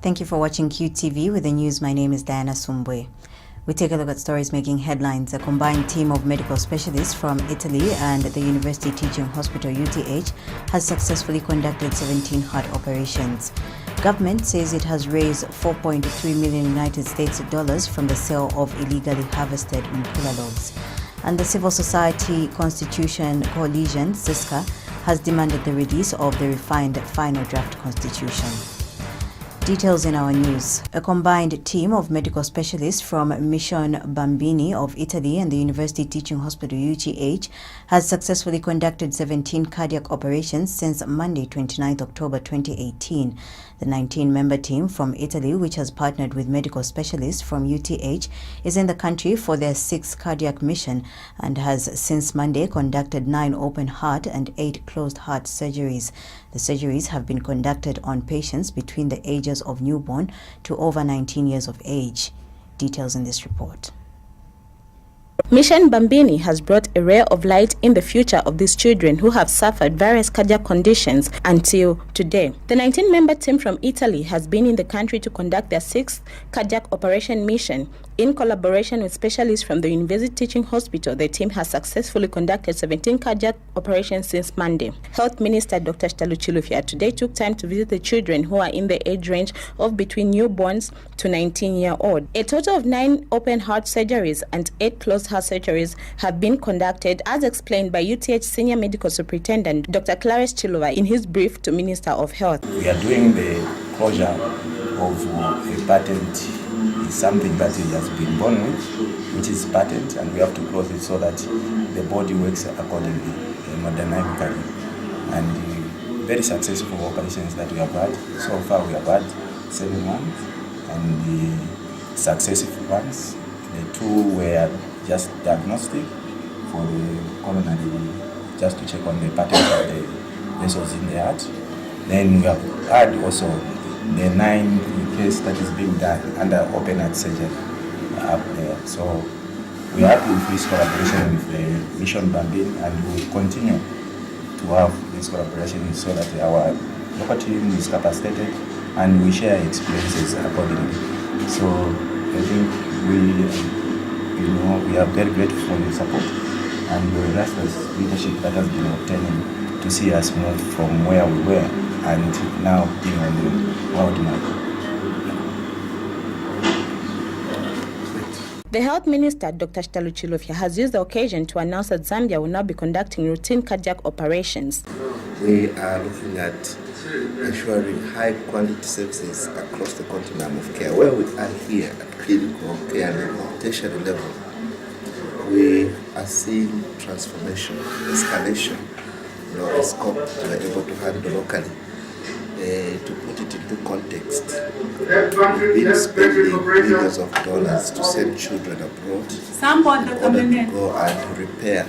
Thank you for watching QTV with the news. My name is Diana Sumbwe. We take a look at stories making headlines. A combined team of medical specialists from Italy and the University Teaching Hospital UTH has successfully conducted 17 heart operations. Government says it has raised $4.3 million United States dollars from the sale of illegally harvested mpula logs. And the Civil Society Constitution Coalition, CISCA, has demanded the release of the refined final draft constitution. Details in our news. A combined team of medical specialists from Mission Bambini of Italy and the University Teaching Hospital UTH has successfully conducted 17 cardiac operations since Monday, 29 October 2018. The 19-member team from Italy, which has partnered with medical specialists from UTH, is in the country for their 6th cardiac mission and has since Monday conducted 9 open heart and 8 closed heart surgeries. The surgeries have been conducted on patients between the ages of newborn to over 19 years of age. Details in this report. Mission Bambini has brought a ray of light in the future of these children who have suffered various cardiac conditions until today. The 19-member team from Italy has been in the country to conduct their 6th cardiac operation mission. In collaboration with specialists from the University Teaching Hospital, the team has successfully conducted 17 cardiac operations since Monday. Health Minister Dr. Shitalu Chilufya today took time to visit the children who are in the age range of between newborns to 19-year-old. A total of 9 open heart surgeries and 8 closed heart surgeries have been conducted, as explained by UTH Senior Medical Superintendent Dr. Clarence Chilova in his brief to Minister of Health. We are doing the closure of a patent. Is something that he has been born with, which is patent, and we have to close it so that the body works accordingly, hemodynamically. And very successful operations that we have had. So far we have had 7 ones, and the successful ones, the 2 were just diagnostic for the coronary, just to check on the pattern of the vessels in the heart. Then we have had also the 9 case that is being done under open heart surgery up there. So we are happy with this collaboration with the Mission Bambini, and we will continue to have this collaboration so that our local team is capacitated and we share experiences accordingly. So I think we are very grateful for the support and the restless leadership that has been obtaining to see us move from where we were and now being on the world map. The Health Minister, Dr. Shitalu Chilufya, has used the occasion to announce that Zambia will now be conducting routine cardiac operations. We are looking at ensuring high-quality services across the continuum of care. Where we are here at clinical care level, tertiary level, we are seeing transformation, escalation, a scope we are able to handle locally. To put it into context, we've been spending billions of dollars to send children abroad in order to go and repair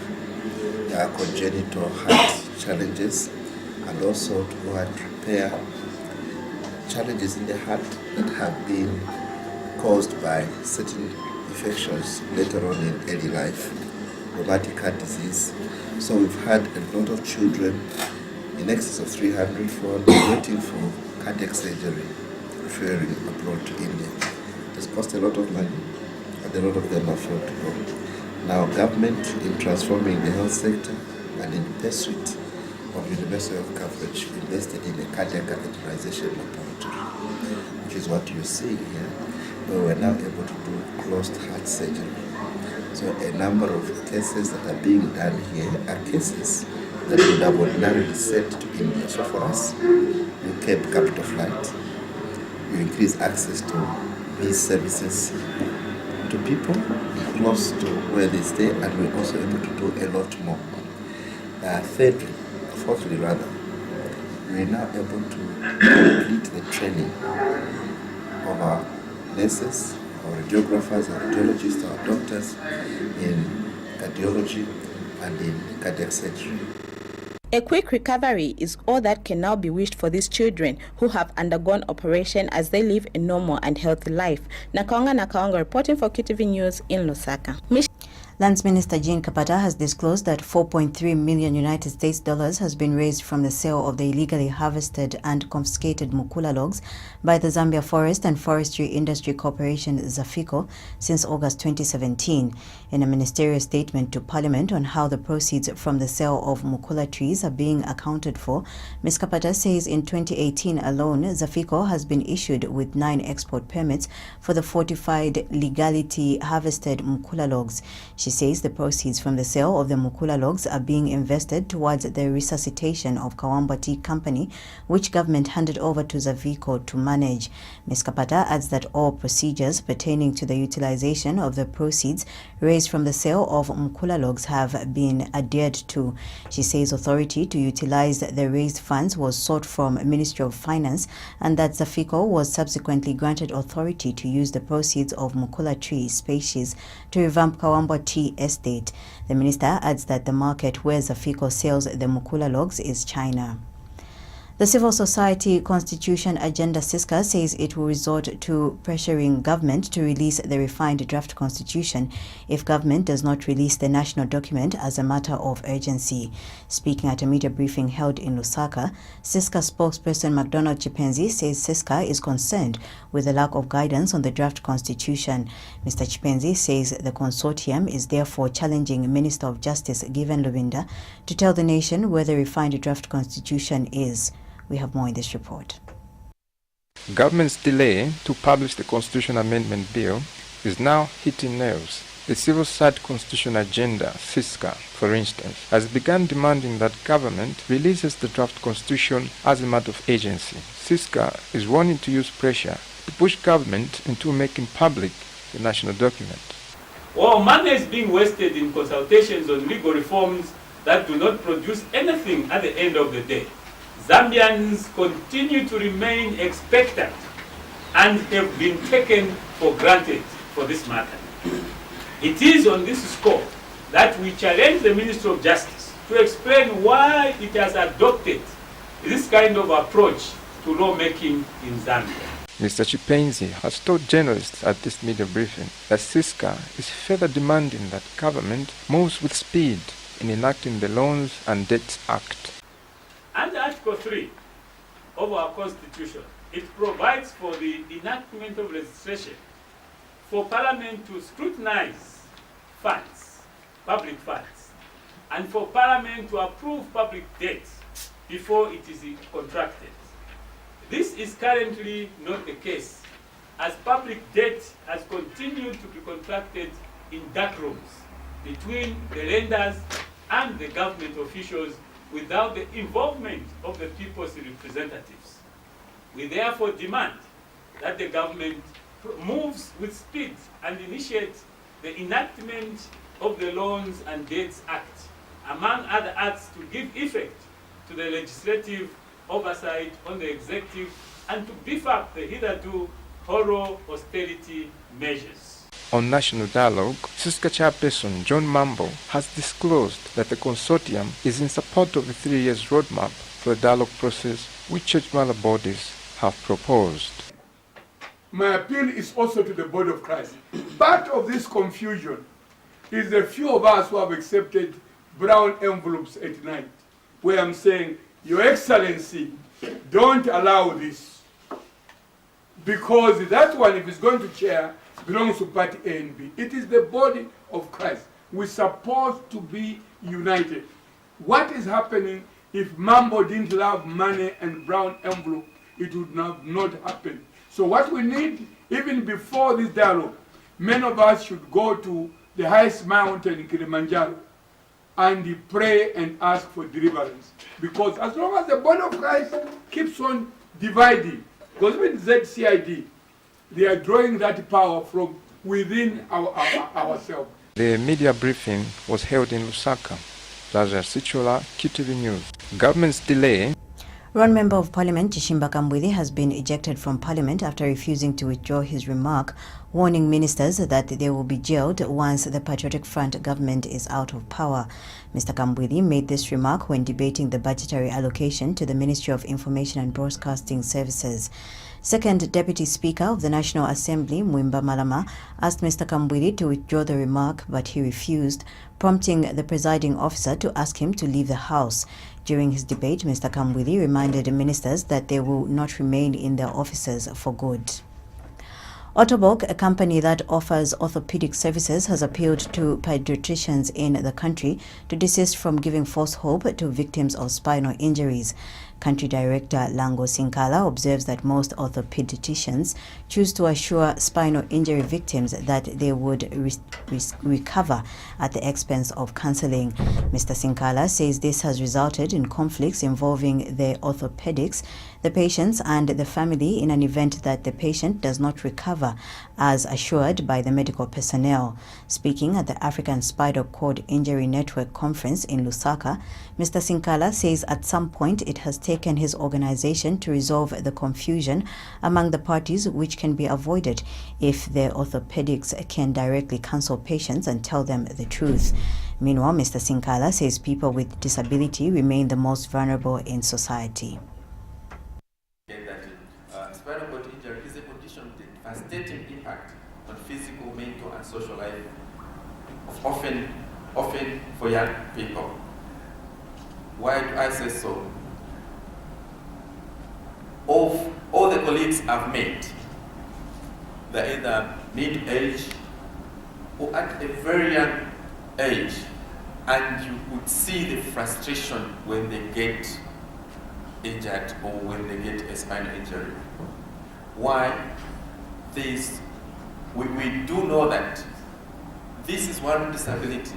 their congenital heart challenges, and also to go and repair challenges in the heart that have been caused by certain infections later on in early life, rheumatic heart disease. So we've had a lot of children, in excess of 300, 400, waiting for cardiac surgery, referring abroad to India. It has cost a lot of money, and a lot of them afford to go. Now, government, in transforming the health sector and in the pursuit of universal health coverage, invested in a cardiac catheterization laboratory, which is what you see here, where we're now able to do closed heart surgery. So a number of cases that are being done here are cases that would have ordinarily sent to India. So for us, we kept capital flight. We increase access to these services to people close to where they stay, and we're also able to do a lot more. Fourthly, we're now able to complete the training of our nurses, our radiographers, our radiologists, our doctors in cardiology and in cardiac surgery. A quick recovery is all that can now be wished for these children who have undergone operation as they live a normal and healthy life. Nakaonga reporting for QTV News in Lusaka. Lands Minister Jean Kapata has disclosed that $4.3 million United States dollars has been raised from the sale of the illegally harvested and confiscated Mukula logs by the Zambia Forest and Forestry Industry Corporation ZAFICO since August 2017. In a ministerial statement to Parliament on how the proceeds from the sale of Mukula trees are being accounted for, Ms. Kapata says in 2018 alone, ZAFICO has been issued with 9 export permits for the fortified legality harvested Mukula logs. She says the proceeds from the sale of the Mukula logs are being invested towards the resuscitation of Kawambwa Tea Company, which government handed over to ZAFICO to manage. Ms. Kapata adds that all procedures pertaining to the utilization of the proceeds raised from the sale of Mukula logs have been adhered to. She says authority to utilize the raised funds was sought from Ministry of Finance and that ZAFICO was subsequently granted authority to use the proceeds of Mukula tree species to revamp Kawambwa Tea Estate. The minister adds that the market where ZAFICO sells the Mukula logs is China. The Civil Society Constitution Agenda CISCA says it will resort to pressuring government to release the refined draft constitution if government does not release the national document as a matter of urgency. Speaking at a media briefing held in Lusaka, CISCA spokesperson McDonald Chipenzi says CISCA is concerned with the lack of guidance on the draft constitution. Mr. Chipenzi says the consortium is therefore challenging Minister of Justice Given Lubinda to tell the nation where the refined draft constitution is. We have more in this report. Government's delay to publish the Constitution Amendment Bill is now hitting nerves. The Civil Society Constitution Agenda, CISCA, for instance, has begun demanding that government releases the draft constitution as a matter of agency. CISCA is wanting to use pressure to push government into making public the national document. While money is being wasted in consultations on legal reforms that do not produce anything at the end of the day, Zambians continue to remain expectant and have been taken for granted for this matter. It is on this score that we challenge the Ministry of Justice to explain why it has adopted this kind of approach to lawmaking in Zambia. Mr. Chipenzi has told journalists at this media briefing that CISCA is further demanding that government moves with speed in enacting the Loans and Debts Act. Under Article 3 of our Constitution, it provides for the enactment of legislation for Parliament to scrutinize funds, public funds, and for Parliament to approve public debt before it is contracted. This is currently not the case, as public debt has continued to be contracted in dark rooms between the lenders and the government officials without the involvement of the people's representatives. We therefore demand that the government moves with speed and initiates the enactment of the Loans and Debts Act, among other acts, to give effect to the legislative oversight on the executive and to beef up the hitherto hollow austerity measures. On national dialogue, CISCA chairperson John Mambo has disclosed that the consortium is in support of the 3 years roadmap for the dialogue process which church mother bodies have proposed. My appeal is also to the body of Christ. Part of this confusion is the few of us who have accepted brown envelopes at night, where I'm saying, Your Excellency, don't allow this. Because that one, if it's going to chair, belongs to party A and B. It is the body of Christ. We're supposed to be united. What is happening if Mambo didn't love money and brown envelope? It would not happen. So what we need, even before this dialogue, many of us should go to the highest mountain in Kilimanjaro and pray and ask for deliverance. Because as long as the body of Christ keeps on dividing, because with ZCID, they are drawing that power from within ourselves. The media briefing was held in Lusaka. Lazarus Sichola, QTV News. Government's delay. One member of Parliament, Chishimba Kambwili, has been ejected from Parliament after refusing to withdraw his remark, warning ministers that they will be jailed once the Patriotic Front government is out of power. Mr. Kambwili made this remark when debating the budgetary allocation to the Ministry of Information and Broadcasting Services. Second Deputy Speaker of the National Assembly, Mwimba Malama, asked Mr. Kambwili to withdraw the remark, but he refused, prompting the presiding officer to ask him to leave the House. During his debate, Mr. Kambwili reminded ministers that they will not remain in their offices for good. Ottobock, a company that offers orthopedic services, has appealed to pediatricians in the country to desist from giving false hope to victims of spinal injuries. Country Director Lango Sinkala observes that most orthopedicians choose to assure spinal injury victims that they would recover at the expense of counseling. Mr. Sinkala says this has resulted in conflicts involving the orthopedics, the patients and the family in an event that the patient does not recover as assured by the medical personnel. Speaking at the African Spinal Cord Injury Network conference in Lusaka, Mr. Sinkala says at some point it has taken his organization to resolve the confusion among the parties, which can be avoided if the orthopedics can directly counsel patients and tell them the truth. Meanwhile, Mr. Sinkala says people with disability remain the most vulnerable in society. Spinal cord injury is a condition with a devastating impact on physical, mental, and social life, often for young people. Why do I say so? Of all the colleagues I've met, they're either mid-age or at a very young age, and you could see the frustration when they get injured or when they get a spinal injury. Why? We do know that this is one disability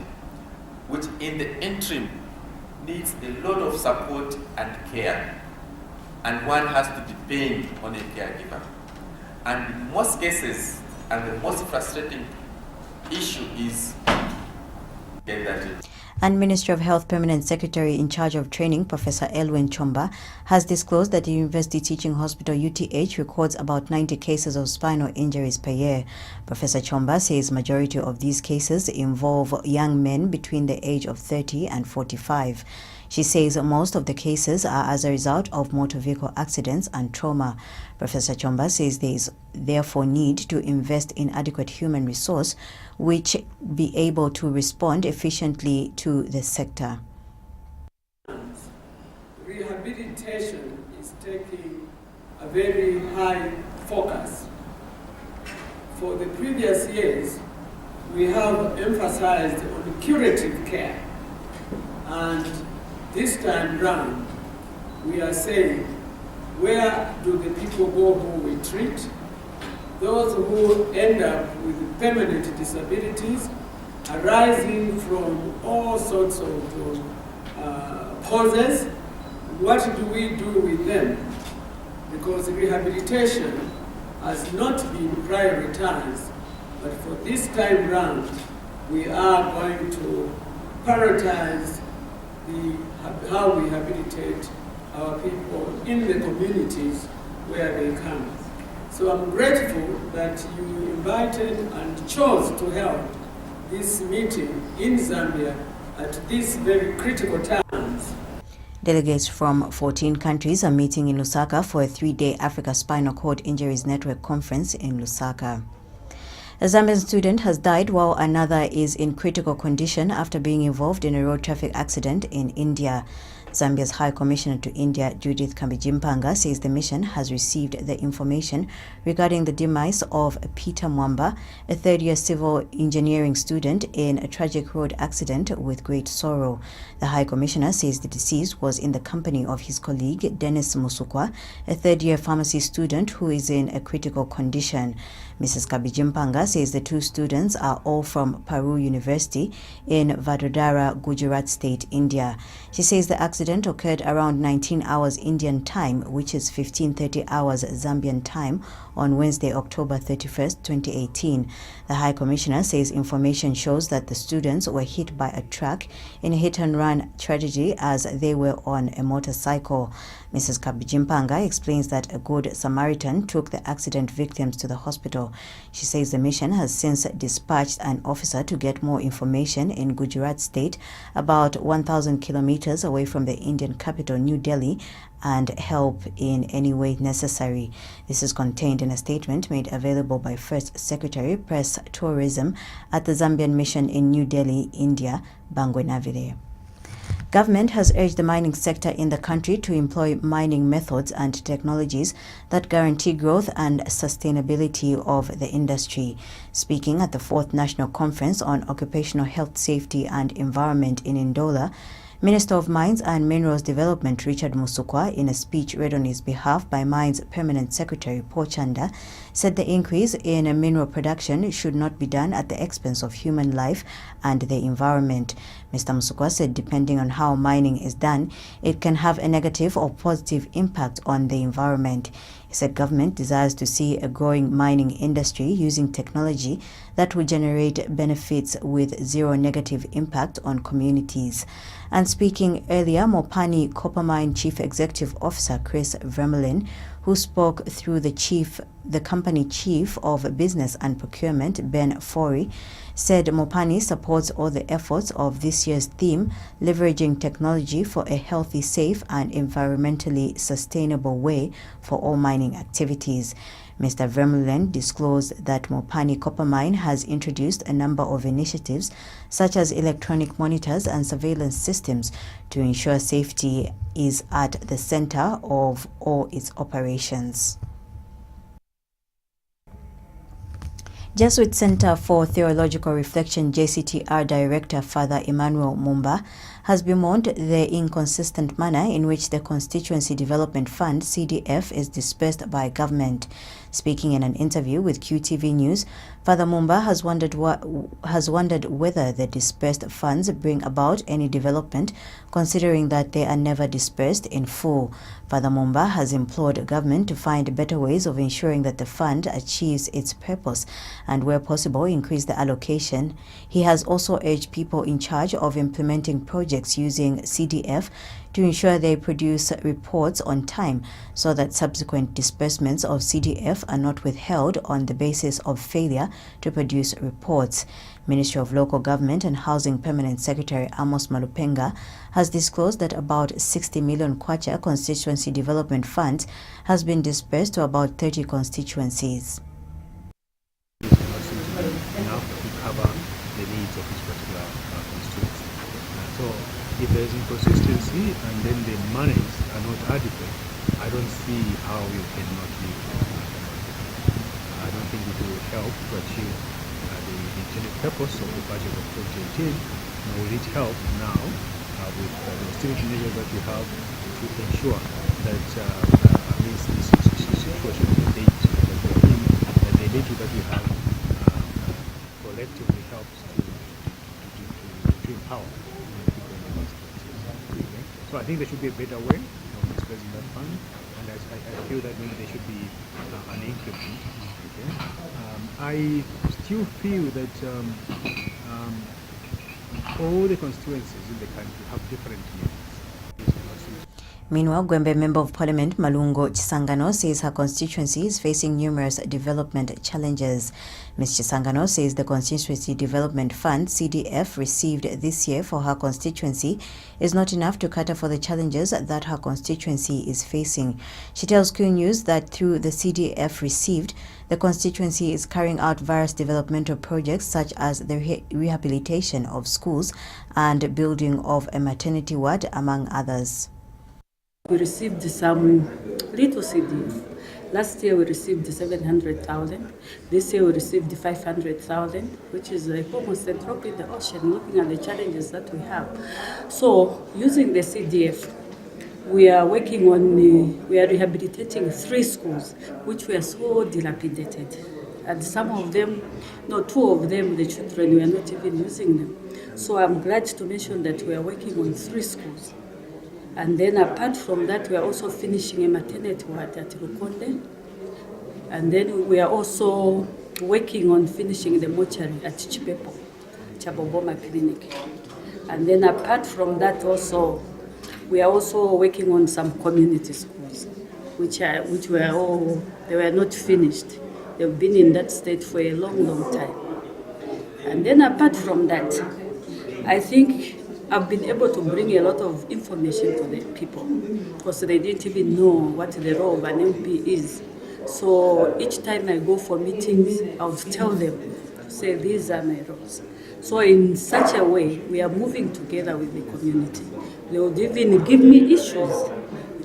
which in the interim needs a lot of support and care, and one has to depend on a caregiver. And in most cases, and the most frustrating issue is And Ministry of Health Permanent Secretary in charge of training, Professor Elwin Chomba, has disclosed that the University Teaching Hospital UTH records about 90 cases of spinal injuries per year. Professor Chomba says majority of these cases involve young men between the age of 30 and 45. She says most of the cases are as a result of motor vehicle accidents and trauma. Professor Chomba says there is therefore need to invest in adequate human resource which be able to respond efficiently to the sector. Rehabilitation is taking a very high focus. For the previous years, we have emphasized on curative care, and this time round, we are saying, where do the people go who we treat? Those who end up with permanent disabilities arising from all sorts of causes, what do we do with them? Because rehabilitation has not been prioritized, but for this time round, we are going to prioritize how we rehabilitate our people in the communities where they come. So I'm grateful that you invited and chose to help this meeting in Zambia at these very critical times. Delegates from 14 countries are meeting in Lusaka for a 3-day Africa Spinal Cord Injuries Network conference in Lusaka. A Zambian student has died while another is in critical condition after being involved in a road traffic accident in India. Zambia's High Commissioner to India, Judith Kambijimpanga, says the mission has received the information regarding the demise of Peter Mwamba, a third-year civil engineering student, in a tragic road accident with great sorrow. The High Commissioner says the deceased was in the company of his colleague, Dennis Musukwa, a third-year pharmacy student who is in a critical condition. Mrs. Kambijimpanga says the two students are all from Paru University in Vadodara, Gujarat State, India. She says the accident occurred around 19 hours Indian time, which is 15:30 hours Zambian time, on Wednesday, October 31st, 2018. The High Commissioner says information shows that the students were hit by a truck in a hit-and-run tragedy as they were on a motorcycle. Mrs. Kambijimpanga explains that a good Samaritan took the accident victims to the hospital Hospital. She says the mission has since dispatched an officer to get more information in Gujarat state, about 1,000 kilometers away from the Indian capital, New Delhi, and help in any way necessary. This is contained in a statement made available by First Secretary, Press Tourism at the Zambian mission in New Delhi, India, Bangwe Navile. Government has urged the mining sector in the country to employ mining methods and technologies that guarantee growth and sustainability of the industry. Speaking at the 4th National Conference on Occupational Health, Safety and Environment in Ndola, Minister of Mines and Minerals Development Richard Musukwa, in a speech read on his behalf by Mines Permanent Secretary Paul Chanda, said the increase in mineral production should not be done at the expense of human life and the environment. Mr. Musukwa said depending on how mining is done, it can have a negative or positive impact on the environment. He said government desires to see a growing mining industry using technology that will generate benefits with zero negative impact on communities. And speaking earlier, Mopani Copper Mine Chief Executive Officer Chris Vermeulen, who spoke through the company chief of business and procurement, Ben Forey, said Mopani supports all the efforts of this year's theme, leveraging technology for a healthy, safe and environmentally sustainable way for all mining activities. Mr. Vermeulen disclosed that Mopani Copper Mine has introduced a number of initiatives such as electronic monitors and surveillance systems to ensure safety is at the center of all its operations. Jesuit Center for Theological Reflection JCTR Director Father Emmanuel Mumba has bemoaned the inconsistent manner in which the Constituency Development Fund CDF is dispersed by government. Speaking in an interview with QTV News, Father Mumba has wondered whether the dispersed funds bring about any development, considering that they are never dispersed in full. Father Mumba has implored government to find better ways of ensuring that the fund achieves its purpose and, where possible, increase the allocation. He has also urged people in charge of implementing projects using CDF to ensure they produce reports on time so that subsequent disbursements of CDF are not withheld on the basis of failure to produce reports. Ministry of Local Government and Housing Permanent Secretary Amos Malupenga has disclosed that about 60 million kwacha constituency development funds has been dispersed to about 30 constituencies. Enough to cover the needs of each particular constituency. So if there is inconsistency and then the monies are not adequate, I don't see how you cannot live. I don't think it will help to achieve the intended purpose of the budget of 2018. Nor will it help now with the austerity measures that we have to ensure that amidst this situation of the date that we're in, the little that we have collectively helps to empower people in the constituencies. So I think there should be a better way of dispersing that fund, and I feel that maybe there should be an increment. I still feel that all the constituencies in the country have different needs. Meanwhile, Gwembe Member of Parliament Malungo Chisangano says her constituency is facing numerous development challenges. Ms. Chisangano says the Constituency Development Fund, CDF, received this year for her constituency is not enough to cater for the challenges that her constituency is facing. She tells Q News that through the CDF received, the constituency is carrying out various developmental projects such as the rehabilitation of schools and building of a maternity ward, among others. We received some little CDF. Last year we received 700,000. This year we received 500,000, which is almost a drop in the ocean looking at the challenges that we have. So using the CDF, we are working on, we are rehabilitating 3 schools, which were so dilapidated. And some of them, no, 2 of them, the children were not even using them. So I'm glad to mention that we are working on 3 schools. And then apart from that, we are also finishing a maternity ward at Rukonde. And then we are also working on finishing the mortuary at Chipepo, Chaboboma Clinic. And then apart from that also, we are also working on some community schools, which were all, they were not finished They've been in that state for a long, long time. And then apart from that, I think I've been able to bring a lot of information to the people because they didn't even know what the role of an MP is. So each time I go for meetings, I'll tell them, say these are my roles. So in such a way, we are moving together with the community. They would even give me issues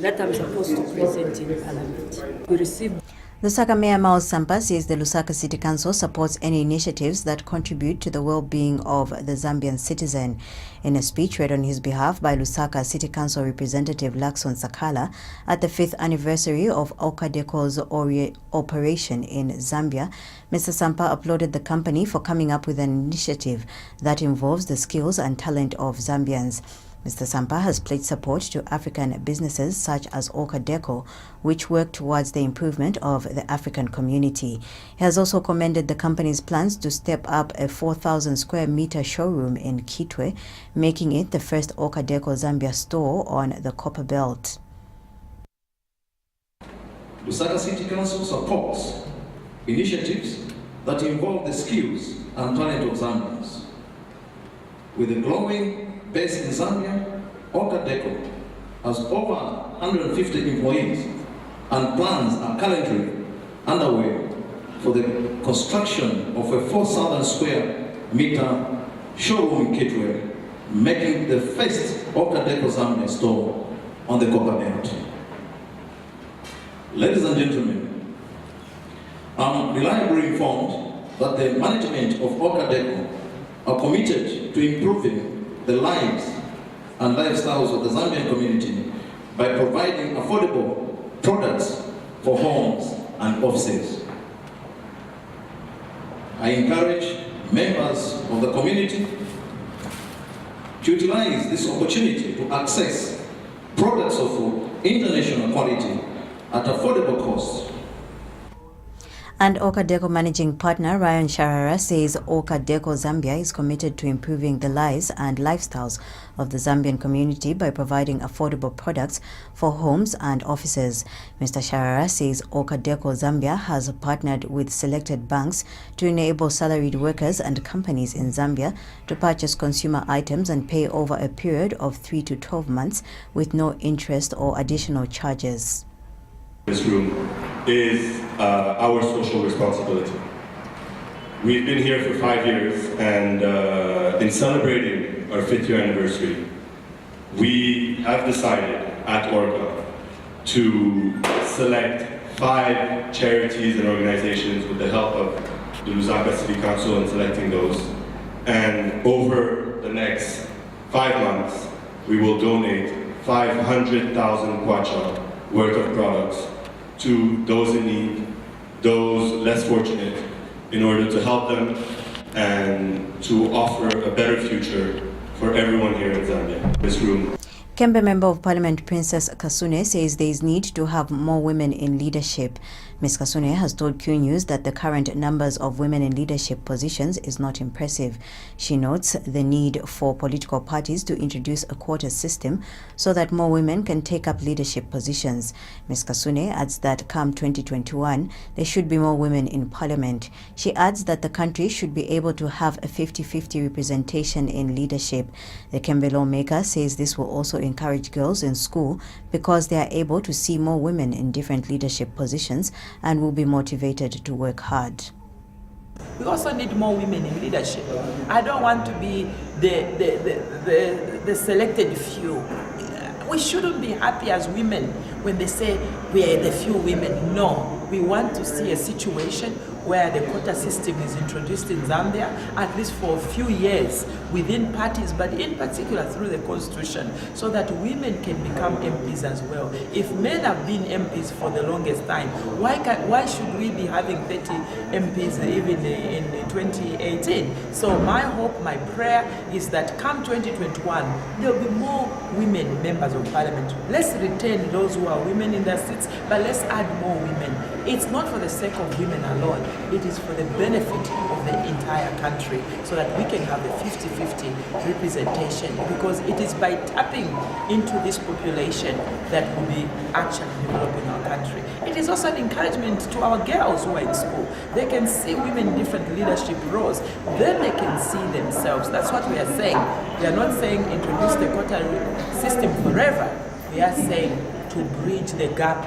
that I'm supposed to present in Parliament. We received. Lusaka Mayor Mao Sampa says the Lusaka City Council supports any initiatives that contribute to the well-being of the Zambian citizen. In a speech read on his behalf by Lusaka City Council Representative Lakson Sakala at the 5th anniversary of Okadeko's operation in Zambia, Mr. Sampa applauded the company for coming up with an initiative that involves the skills and talent of Zambians. Mr. Sampa has pledged support to African businesses such as Okadeco, which work towards the improvement of the African community. He has also commended the company's plans to step up a 4,000 square meter showroom in Kitwe, making it the first Okadeco Zambia store on the Copper Belt. Lusaka City Council supports initiatives that involve the skills and talent of Zambians. With a growing base in Zambia, Okadeco has over 150 employees and plans are currently underway for the construction of a 4,000 square meter showroom in Kitwe, making the first Okadeco Zambia store on the Copper Belt. Ladies and gentlemen, I'm reliably informed that the management of Okadeco are committed to improving the lives and lifestyles of the Zambian community by providing affordable products for homes and offices. I encourage members of the community to utilize this opportunity to access products of international quality at affordable costs. And Okadeco managing partner Ryan Sharara says Okadeco Zambia is committed to improving the lives and lifestyles of the Zambian community by providing affordable products for homes and offices. Mr. Sharara says Okadeco Zambia has partnered with selected banks to enable salaried workers and companies in Zambia to purchase consumer items and pay over a period of 3 to 12 months with no interest or additional charges. This room is our social responsibility. We've been here for 5 years, and in celebrating our 5th year anniversary, we have decided at Orca to select 5 charities and organizations with the help of the Lusaka City Council in selecting those. And over the next 5 months, we will donate 500,000 kwacha worth of products to those in need, those less fortunate, in order to help them and to offer a better future for everyone here in Zambia. This room. Kembe Member of Parliament Princess Kasune says there is need to have more women in leadership. Ms. Kasune has told Q News that the current numbers of women in leadership positions is not impressive. She notes the need for political parties to introduce a quota system so that more women can take up leadership positions. Ms. Kasune adds that come 2021, there should be more women in Parliament. She adds that the country should be able to have a 50-50 representation in leadership. The Kembe lawmaker says this will also encourage girls in school because they are able to see more women in different leadership positions and will be motivated to work hard. We also need more women in leadership. I don't want to be the selected few. We shouldn't be happy as women when they say we are the few women. No, we want to see a situation where the quota system is introduced in Zambia, at least for a few years within parties, but in particular through the constitution, so that women can become MPs as well. If men have been MPs for the longest time, why should we be having 30 MPs even in 2018? So my hope, my prayer is that come 2021, there will be more women members of parliament. Let's retain those who are women in their seats, but let's add more women. It's not for the sake of women alone. It is for the benefit of the entire country so that we can have a 50-50 representation, because it is by tapping into this population that will be actually developing our country. It is also an encouragement to our girls who are in school. They can see women in different leadership roles, then they can see themselves. That's what we are saying. We are not saying introduce the quota system forever. We are saying to bridge the gap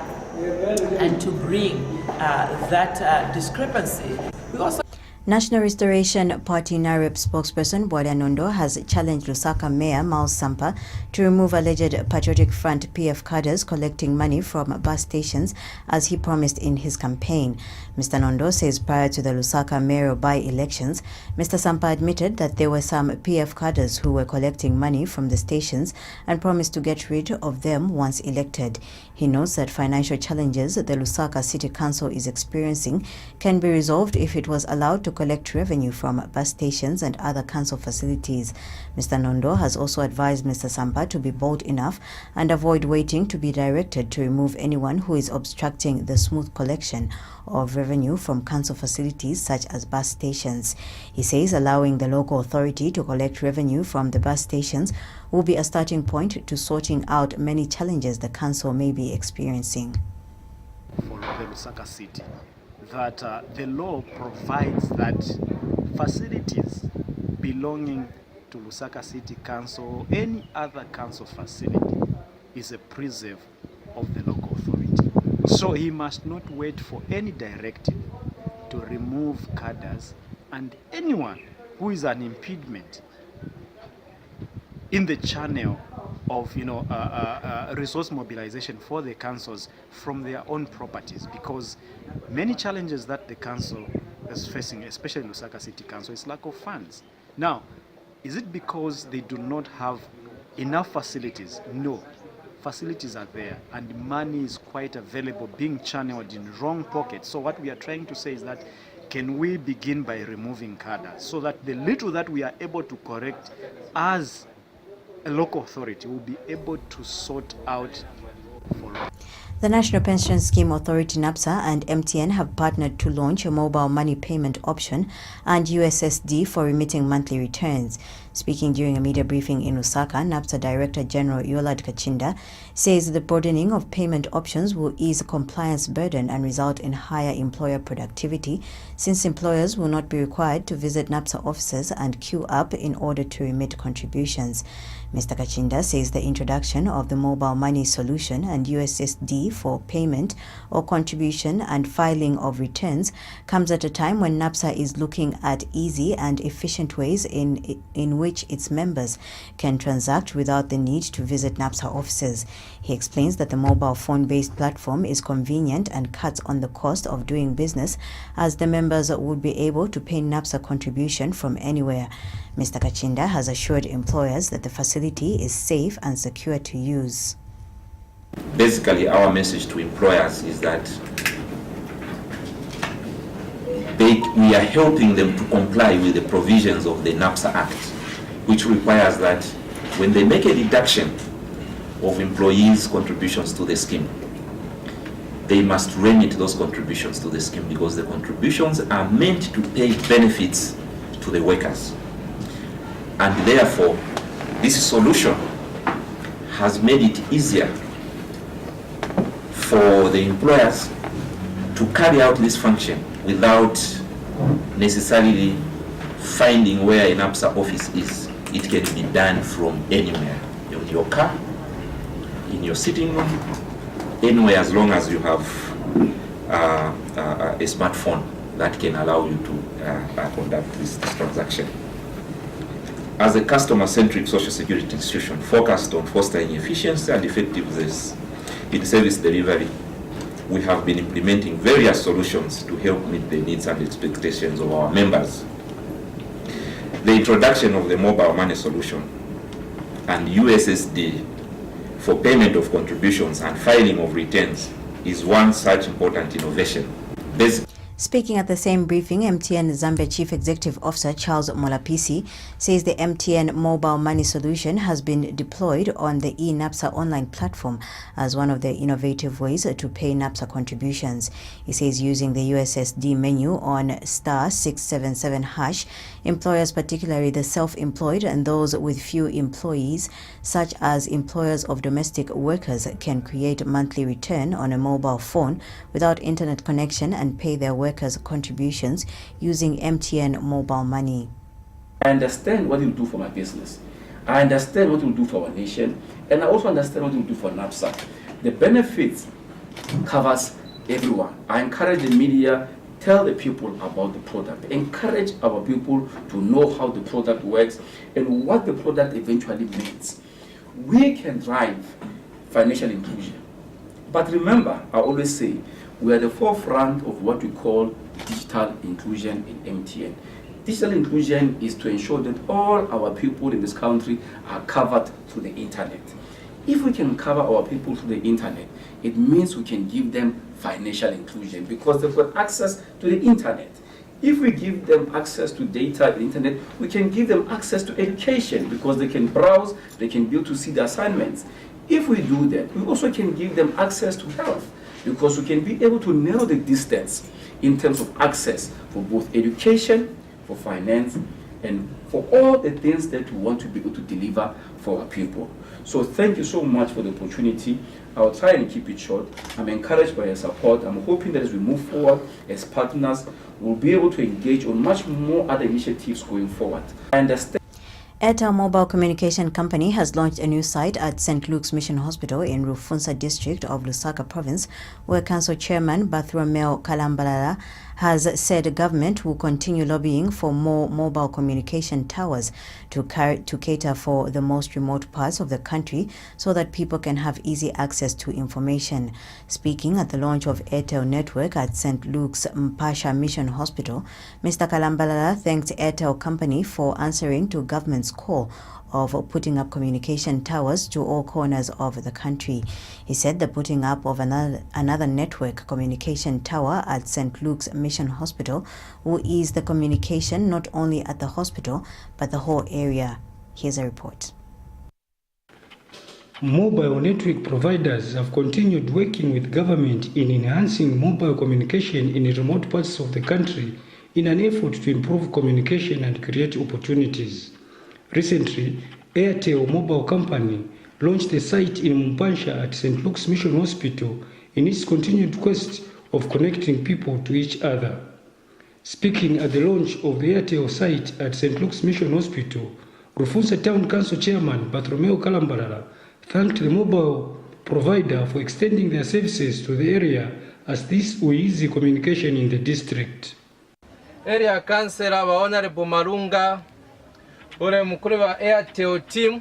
and to bring that discrepancy. We also National Restoration Party NAREP spokesperson Bwalya Nondo has challenged Lusaka Mayor Miles Sampa to remove alleged Patriotic Front PF cadres collecting money from bus stations as he promised in his campaign. Mr. Nondo says prior to the Lusaka mayoral by-elections, Mr. Sampa admitted that there were some PF cadres who were collecting money from the stations and promised to get rid of them once elected. He notes that financial challenges the Lusaka City Council is experiencing can be resolved if it was allowed to collect revenue from bus stations and other council facilities. Mr. Nondo has also advised Mr. Sampa to be bold enough and avoid waiting to be directed to remove anyone who is obstructing the smooth collection of revenue from council facilities such as bus stations. He says allowing the local authority to collect revenue from the bus stations will be a starting point to sorting out many challenges the council may be experiencing. For the Lusaka City, that the law provides that facilities belonging to Lusaka City Council or any other council facility is a preserve of the local authority. So he must not wait for any directive to remove cadres and anyone who is an impediment in the channel of resource mobilization for the councils from their own properties, because many challenges that the council is facing, especially Lusaka City Council, is lack of funds. Now, is it because they do not have enough facilities? No, facilities are there and money is quite available being channeled in wrong pockets. So what we are trying to say is that can we begin by removing cadres so that the little that we are able to correct as a local authority will be able to sort out for us. The National Pension Scheme Authority NAPSA and MTN have partnered to launch a mobile money payment option and USSD for remitting monthly returns. Speaking during a media briefing in Lusaka, NAPSA Director General Yolad Kachinda says the broadening of payment options will ease compliance burden and result in higher employer productivity, since employers will not be required to visit NAPSA offices and queue up in order to remit contributions. Mr. Kachinda says the introduction of the mobile money solution and USSD for payment or contribution and filing of returns comes at a time when NAPSA is looking at easy and efficient ways in which its members can transact without the need to visit NAPSA offices. He explains that the mobile phone-based platform is convenient and cuts on the cost of doing business, as the members would be able to pay NAPSA contribution from anywhere. Mr. Kachinda has assured employers that the facility is safe and secure to use. Basically, our message to employers is that we are helping them to comply with the provisions of the NAPSA Act, which requires that when they make a deduction of employees' contributions to the scheme, they must remit those contributions to the scheme, because the contributions are meant to pay benefits to the workers. And therefore, this solution has made it easier for the employers to carry out this function without necessarily finding where an NAPSA office is. It can be done from anywhere, in your car, in your sitting room, anywhere, as long as you have a smartphone that can allow you to conduct this transaction. As a customer-centric social security institution focused on fostering efficiency and effectiveness in service delivery, we have been implementing various solutions to help meet the needs and expectations of our members. The introduction of the mobile money solution and USSD for payment of contributions and filing of returns is one such important innovation. Speaking at the same briefing, MTN Zambia Chief Executive Officer Charles Molapisi says the MTN mobile money solution has been deployed on the eNAPSA online platform as one of the innovative ways to pay NAPSA contributions. He says using the USSD menu on *677#, employers, particularly the self-employed and those with few employees, such as employers of domestic workers, can create monthly return on a mobile phone without internet connection and pay their workers' contributions using MTN mobile money. I understand what it will do for my business. I understand what it will do for our nation, and I also understand what it will do for NAPSA. The benefits covers everyone. I encourage the media, tell the people about the product, encourage our people to know how the product works and what the product eventually means. We can drive financial inclusion. But remember, I always say, we are at the forefront of what we call digital inclusion in MTN. Digital inclusion is to ensure that all our people in this country are covered through the internet. If we can cover our people through the internet, it means we can give them financial inclusion because they've got access to the internet. If we give them access to data and internet, we can give them access to education because they can browse, they can be able to see the assignments. If we do that, we also can give them access to health because we can be able to narrow the distance in terms of access for both education, for finance, and for all the things that we want to be able to deliver for our people. So thank you so much for the opportunity. I'll try and keep it short. I'm encouraged by your support. I'm hoping that as we move forward as partners, we'll be able to engage on much more other initiatives going forward. I understand. Airtel Mobile Communication Company has launched a new site at St. Luke's Mission Hospital in Rufunsa district of Lusaka province, where Council Chairman Bartholomew Kalambalala has said the government will continue lobbying for more mobile communication towers to cater for the most remote parts of the country so that people can have easy access to information. Speaking at the launch of Airtel Network at St. Luke's Mpasha Mission Hospital, Mr. Kalambalala thanked Airtel Company for answering to government's call of putting up communication towers to all corners of the country. He said the putting up of another network communication tower at St. Luke's Mission Hospital will ease the communication not only at the hospital but the whole area. Here's a report. Mobile network providers have continued working with government in enhancing mobile communication in remote parts of the country in an effort to improve communication and create opportunities. Recently, Airtel Mobile Company launched a site in Mpasha at St. Luke's Mission Hospital in its continued quest of connecting people to each other. Speaking at the launch of the Airtel site at St. Luke's Mission Hospital, Rufunsa Town Council Chairman Bartholomew Kalambalala thanked the mobile provider for extending their services to the area as this will ease communication in the district. Area Councillor Honorable Marunga, ule mkuru wa Airtel team,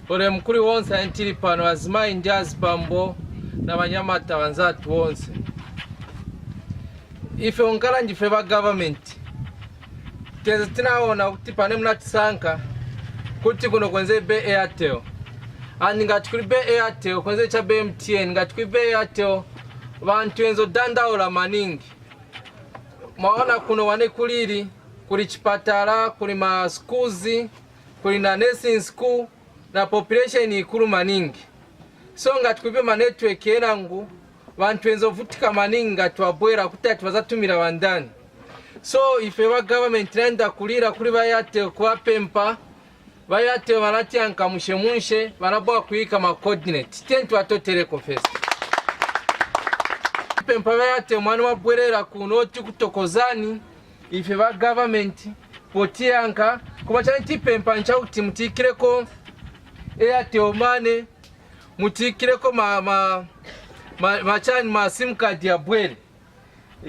ule mkuru wonsa ntiri pano azimayi ndi azipambo na banyamata wanzatu wonse. Ife onkala njife ba government teze tinaona kuti pane munatisanka kuti kuno kwenze be Airtel andi ngati kuli be Airtel kwenze cha be MTN ngati kuli be Airtel bantu enzo dandaula maningi maona kuno wane kuliri kuli chipatala kuli ma schools kuli na nursing school na population ikulu maningi so ngati kuli ma network yenangu bantu enzo vutika maningi ngati wabwera kuti ativazatumira wandani. So ife wa government nenda kulira kuli bayate kwa pempa bayate wanati anka mushemunshe wanaboa kuika ma coordinate tentu atotere confess pempa bayate mwana wabwerera kunoti kutokozani ife wa government poti anka kumachani ti pempa nchauti mutikireko Airtel Money mutikireko machani ma sim card ya bwere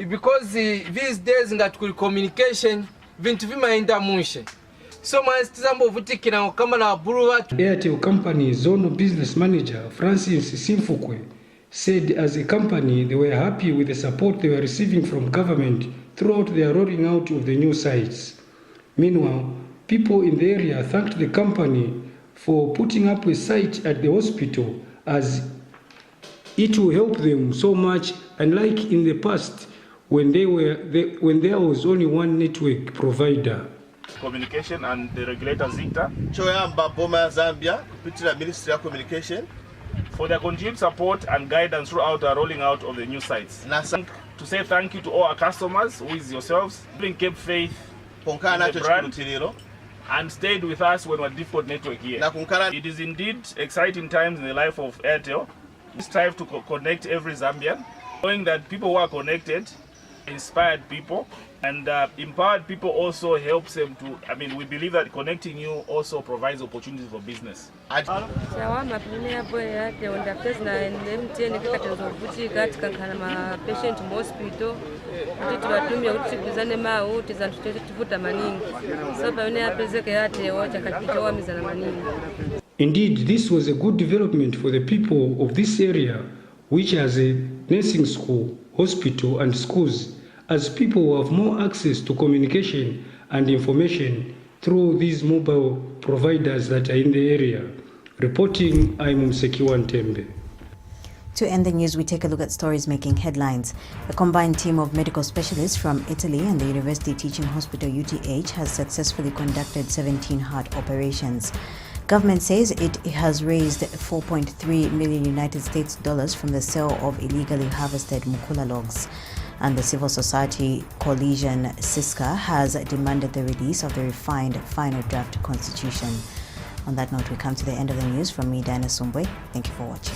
because these days ngati kuli communication vintu vimaenda munshe so mwanzitizambo vutikira kama na buru watu. Airtel Company Zone Business Manager Francis Simfukwe said as a company they were happy with the support they were receiving from government throughout their rolling out of the new sites. Meanwhile, people in the area thanked the company for putting up a site at the hospital as it will help them so much, unlike in the past when there was only one network provider. Communication and the regulator ZICTA choyamba boma ya Zambia kupitira Ministry of Communication for their continued support and guidance throughout the rolling out of the new sites. To say thank you to all our customers, who is yourselves, having kept faith in the brand and stayed with us when we had difficult network here. It is indeed exciting times in the life of Airtel. We strive to connect every Zambian, knowing that people who are connected inspired people, and empowered people also helps them to, we believe that connecting you also provides opportunities for business. Indeed, this was a good development for the people of this area, which has a nursing school, hospital and schools, as people have more access to communication and information through these mobile providers that are in the area. Reporting, I'm Msekiwa Ntembe. To end the news, we take a look at stories making headlines. A combined team of medical specialists from Italy and the University Teaching Hospital UTH has successfully conducted 17 heart operations. Government says it has raised $4.3 million United States dollars from the sale of illegally harvested Mukula logs. And the civil society coalition CISCA has demanded the release of the refined final draft constitution. On that note, we come to the end of the news. From me, Diana Sumbwe. Thank you for watching.